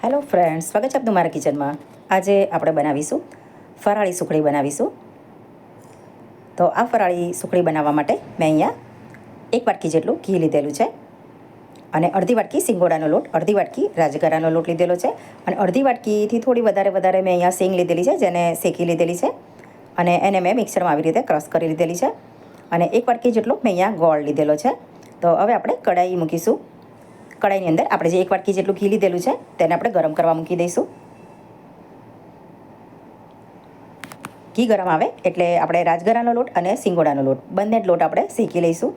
Hello friends, સ્વાગત છે આપનું મારા કિચનમાં. આજે આપણે બનાવીશું ફરાળી સુખડી બનાવીશું. તો આ ફરાળી સુખડી બનાવવા માટે મેં અહીંયા 1 વાટકી જેટલું ઘી લીધેલું છે અને અડધી વાટકી સિંગોડાનો લોટ, અડધી વાટકી રાજગરાનો લોટ લીધેલો છે અને અડધી વાટકીથી થોડી વધારે મેં અહીંયા સેંગ લીધેલી છે, જેને શેકી લીધેલી છે અને એને મેં મિક્સરમાં આવી રીતે ક્રશ કરી લીધેલી છે અને 1 વાટકી જેટલો મેં અહીંયા ગોળ લીધેલો છે. તો હવે આપણે કઢાઈ મૂકીશું. કઢાઈની અંદર આપણે જે 1 વાટકી જેટલું ઘી લીધેલું છે તેને આપણે ગરમ કરવા મૂકી દઈશું. ઘી ગરમ આવે એટલે આપણે રાજગરાનો લોટ અને સિંગોડાનો લોટ બંને જ લોટ આપણે શેકી લઈશું.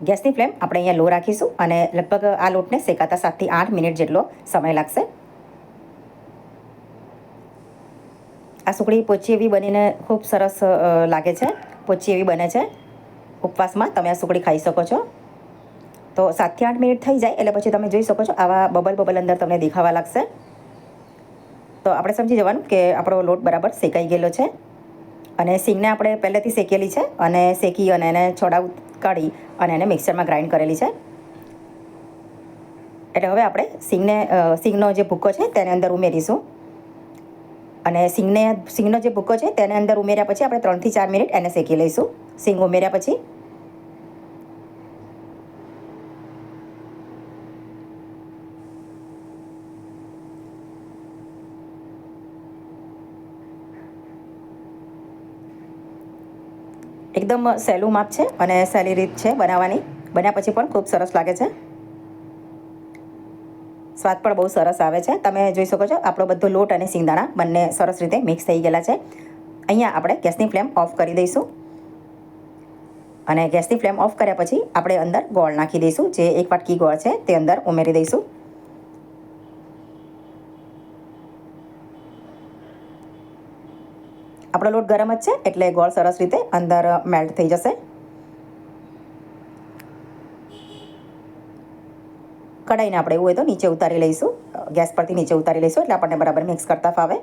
ગેસની ફ્લેમ આપણે અહીંયા લો રાખીશું અને લગભગ આ લોટને શેકાતા 7 થી 8 મિનિટ જેટલો સમય લાગશે. આ સુખડી પોચી એવી બનીને ખૂબ સરસ લાગે છે, પોચી એવી બને છે. ઉપવાસમાં તમે આ સુખડી ખાઈ શકો છો. તો 7 થી 8 મિનિટ થઈ જાય એટલે પછી તમે જોઈ શકો છો આવા બબલ અંદર તમને દેખાવા લાગશે. તો આપણે સમજી જવાનું કે આપણો લોટ બરાબર શેકાઈ ગયેલો છે અને સિંગને આપણે પહેલેથી શેકેલી છે અને શેકી અને એને છોડા કાઢી અને એને મિક્સરમાં ગ્રાઇન્ડ કરેલી છે. એટલે હવે આપણે સિંગનો જે ભૂકો છે તેને અંદર ઉમેરીશું અને સિંગનો જે ભૂકો છે તેને અંદર ઉમેર્યા પછી આપણે 3 થી 4 મિનિટ એને શેકી લઈશું. સિંગ ઉમેર્યા પછી એકદમ સહેલું માપ છે અને સહેલી રીત છે બનાવવાની. બન્યા પછી પણ ખૂબ સરસ લાગે છે, સ્વાદ પણ બહુ સરસ આવે છે. તમે જોઈ શકો છો આપણો બધો લોટ અને સિંગદાણા બંને સરસ રીતે મિક્સ થઈ ગયેલા છે. અહીંયા આપણે ગેસની ફ્લેમ ઓફ કરી દઈશું અને ગેસની ફ્લેમ ઓફ કર્યા પછી આપણે અંદર ગોળ નાખી દઈશું. જે 1 વાટકી ગોળ છે તે અંદર ઉમેરી દઈશું. આપણો લોટ ગરમ જ છે એટલે ગોળ સરસ રીતે અંદર મેલ્ટ થઈ જશે. કઢાઈને આપણે એવું હોય તો નીચે ઉતારી લઈશું, ગેસ પરથી નીચે ઉતારી લઈશું એટલે આપણને બરાબર મિક્સ કરતા ફાવે.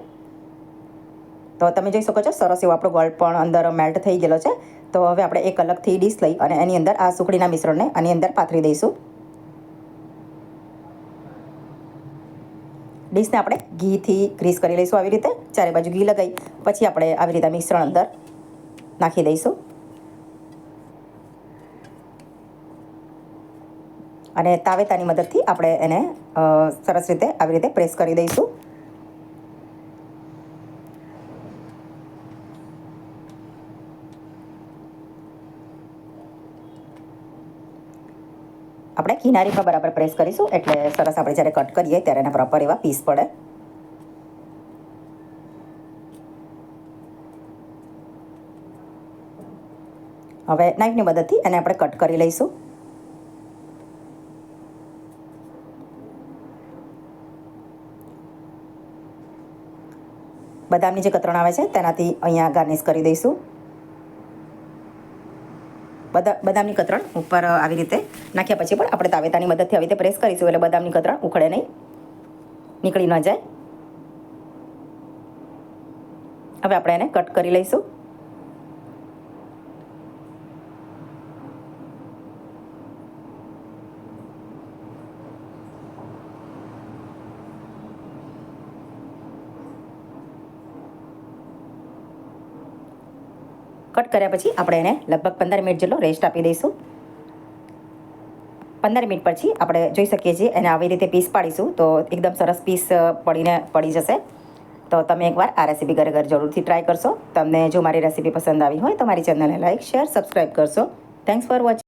તો તમે જોઈ શકો છો સરસ એવો આપણો ગોળ પણ અંદર મેલ્ટ થઈ ગયેલો છે. તો હવે આપણે એક અલગથી ડીશ લઈ અને એની અંદર આ સુખડીના મિશ્રણને આની અંદર પાથરી દઈશું. ડીશને આપણે ઘીથી ગ્રીસ કરી લઈશું આવી રીતે. ચારે બાજુ ઘી લગાવી પછી આપણે આવી રીતે મિશ્રણ અંદર નાખી દઈશું અને તાવેતાની મદદથી આપણે એને સરસ રીતે આવી રીતે પ્રેસ કરી દઈશું. આપણે કિનારી પર બરાબર પ્રેસ કરીશું એટલે સરસ આપણે જ્યારે કટ કરીએ ત્યારે એના પ્રોપર એવા પીસ પડે. હવે નાઈફની મદદથી એને આપણે કટ કરી લઈશું. બદામની જે કતરણ આવે છે તેનાથી અહીંયા ગાર્નિશ કરી દઈશું. બદામની કતરણ ઉપર આવી રીતે નાખ્યા પછી પણ આપણે તાવેતાની મદદથી આવી રીતે પ્રેસ કરીશું એટલે બદામની કતરણ ઉખડે નહીં, નીકળી ન જાય. હવે આપણે એને કટ કરી લઈશું. કટ કર્યા પછી આપણે એને લગભગ 15 મિનિટ જેટલો રેસ્ટ આપી દઈશું. 15 મિનિટ પછી આપણે જોઈ શકીએ છીએ એને આવી રીતે પીસ પાડીશું તો એકદમ સરસ પીસ પડી જશે. તો તમે એકવાર આ રેસીપી ઘરે જરૂરથી ટ્રાય કરશો. તમને જો મારી રેસીપી પસંદ આવી હોય તો મારી ચેનલને લાઈક, શેર, સબસ્ક્રાઈબ કરશો. Thanks for watching.